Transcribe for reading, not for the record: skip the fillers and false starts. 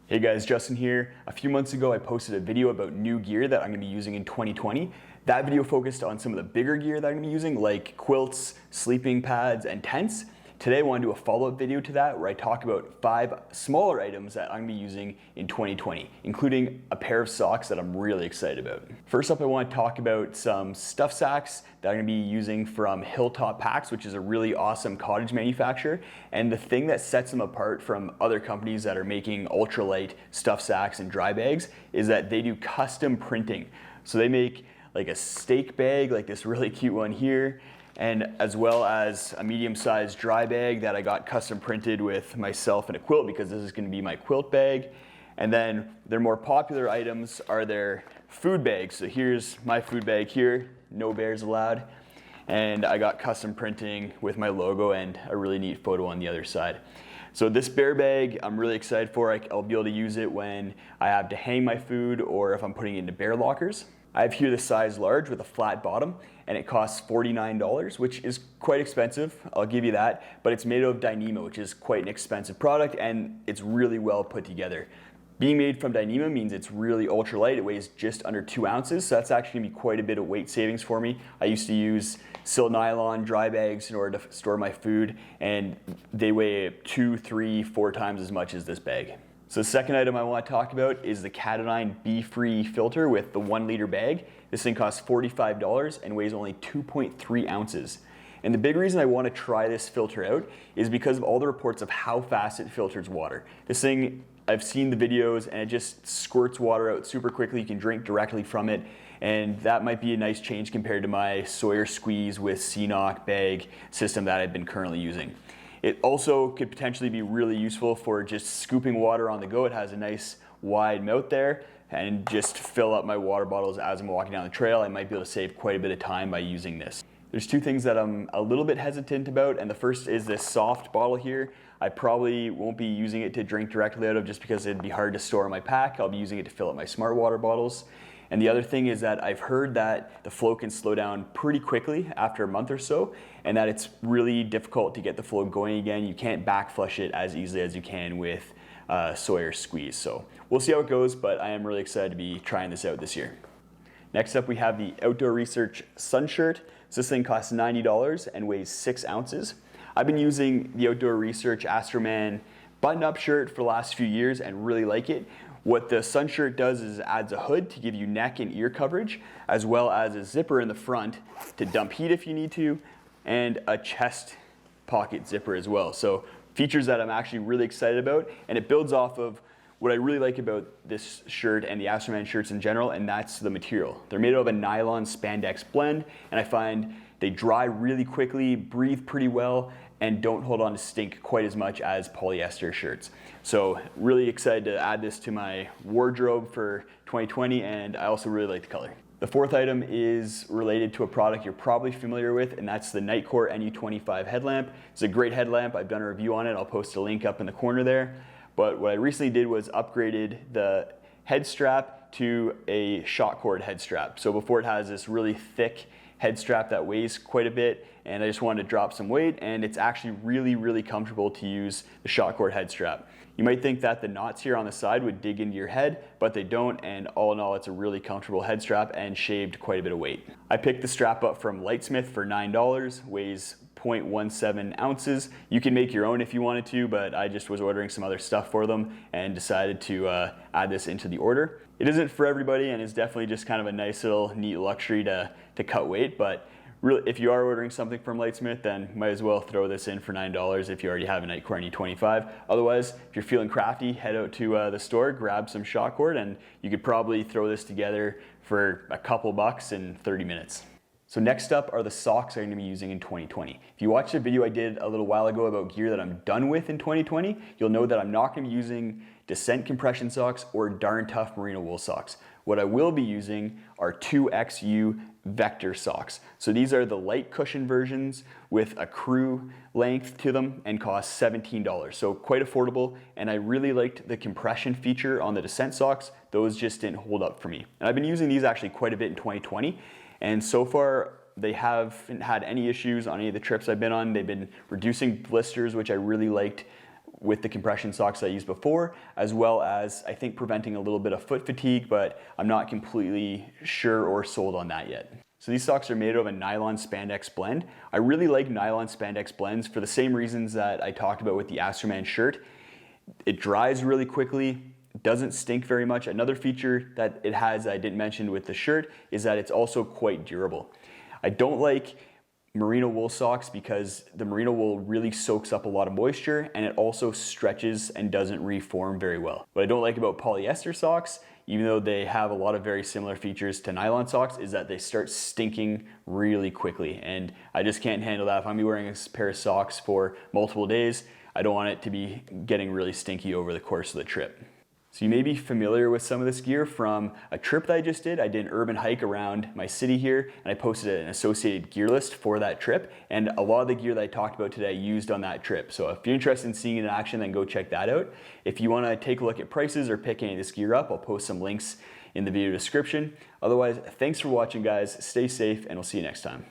Hey guys, Justin here. A few months ago I posted a video about new gear that I'm going to be using in 2020. That video focused on some of the bigger gear that I'm going to be using, like quilts, sleeping pads, and tents. Today I want to do a follow-up video to that where I talk about 5 smaller items that I'm going to be using in 2020, including a pair of socks that I'm really excited about. First up, I want to talk about some stuff sacks that I'm going to be using from Hilltop Packs, which is a really awesome cottage manufacturer. And the thing that sets them apart from other companies that are making ultralight stuff sacks and dry bags is that they do custom printing. So they make like a steak bag, like this really cute one here, and as well as a medium-sized dry bag that I got custom printed with myself and a quilt because this is going to be my quilt bag. And then their more popular items are their food bags. So here's my food bag here, no bears allowed. And I got custom printing with my logo and a really neat photo on the other side. So this bear bag, I'm really excited for. I'll be able to use it when I have to hang my food or if I'm putting it into bear lockers. I have here the size large with a flat bottom, and it costs $49, which is quite expensive, I'll give you that, but it's made out of Dyneema, which is quite an expensive product, and it's really well put together. Being made from Dyneema means it's really ultralight. It weighs just under 2 ounces, so that's actually gonna be quite a bit of weight savings for me. I used to use sil nylon dry bags in order to store my food, and they weigh 2, 3, 4 times as much as this bag. So the second item I want to talk about is the Katadyn BeFree filter with the 1 liter bag. This thing costs $45 and weighs only 2.3 ounces. And the big reason I want to try this filter out is because of all the reports of how fast it filters water. This thing, I've seen the videos and it just squirts water out super quickly. You can drink directly from it. And that might be a nice change compared to my Sawyer Squeeze with CNOC bag system that I've been currently using. It also could potentially be really useful for just scooping water on the go. It has a nice wide mouth there and just fill up my water bottles as I'm walking down the trail. I might be able to save quite a bit of time by using this. There's 2 things that I'm a little bit hesitant about, and the first is this soft bottle here. I probably won't be using it to drink directly out of just because it'd be hard to store in my pack. I'll be using it to fill up my smart water bottles. And the other thing is that I've heard that the flow can slow down pretty quickly after a month or so, and that it's really difficult to get the flow going again. You can't back flush it as easily as you can with Sawyer Squeeze. So we'll see how it goes, but I am really excited to be trying this out this year. Next up, we have the Outdoor Research Sunshirt. So this thing costs $90 and weighs 6 ounces. I've been using the Outdoor Research Astroman button-up shirt for the last few years and really like it. What the Sunshirt does is it adds a hood to give you neck and ear coverage, as well as a zipper in the front to dump heat if you need to, and a chest pocket zipper as well. So features that I'm actually really excited about, and it builds off of what I really like about this shirt and the Astroman shirts in general, and that's the material. They're made out of a nylon spandex blend, and I find they dry really quickly, breathe pretty well, and don't hold on to stink quite as much as polyester shirts. So really excited to add this to my wardrobe for 2020, and I also really like the color. The fourth item is related to a product you're probably familiar with, and that's the Nightcore NU25 headlamp. It's a great headlamp. I've done a review on it. I'll post a link up in the corner there. But what I recently did was upgraded the head strap to a shot cord head strap. So before it has this really thick head strap that weighs quite a bit, and I just wanted to drop some weight, and it's actually really comfortable to use the shot cord head strap. You might think that the knots here on the side would dig into your head, but they don't, and all in all, it's a really comfortable head strap and shaved quite a bit of weight. I picked the strap up from Lightsmith for $9, weighs 0.17 ounces. You can make your own if you wanted to, but I just was ordering some other stuff for them and decided to add this into the order. It isn't for everybody, and it's definitely just kind of a nice little neat luxury to cut weight, but really, if you are ordering something from Lightsmith, then might as well throw this in for $9 if you already have a Nightcore NU25. Otherwise, if you're feeling crafty, head out to the store, grab some shot cord, and you could probably throw this together for a couple bucks in 30 minutes. So next up are the socks I'm going to be using in 2020. If you watched a video I did a little while ago about gear that I'm done with in 2020, you'll know that I'm not going to be using Descent compression socks or Darn Tough merino wool socks. What I will be using are 2XU Vector socks. So these are the light cushion versions with a crew length to them and cost $17. So quite affordable, and I really liked the compression feature on the Descent socks. Those just didn't hold up for me. And I've been using these actually quite a bit in 2020, and so far they haven't had any issues on any of the trips I've been on. They've been reducing blisters, which I really liked with the compression socks I used before, as well as I think preventing a little bit of foot fatigue, but I'm not completely sure or sold on that yet. So these socks are made of a nylon spandex blend. I really like nylon spandex blends for the same reasons that I talked about with the Astroman shirt. It dries really quickly, doesn't stink very much. Another feature that it has that I didn't mention with the shirt is that it's also quite durable. I don't like merino wool socks because the merino wool really soaks up a lot of moisture and it also stretches and doesn't reform very well. What I don't like about polyester socks, even though they have a lot of very similar features to nylon socks, is that they start stinking really quickly, and I just can't handle that. If I'm wearing a pair of socks for multiple days, I don't want it to be getting really stinky over the course of the trip. So you may be familiar with some of this gear from a trip that I just did. I did an urban hike around my city here, and I posted an associated gear list for that trip, and a lot of the gear that I talked about today I used on that trip. So if you're interested in seeing it in action, then go check that out. If you want to take a look at prices or pick any of this gear up, I'll post some links in the video description. Otherwise, thanks for watching, guys. Stay safe, and we'll see you next time.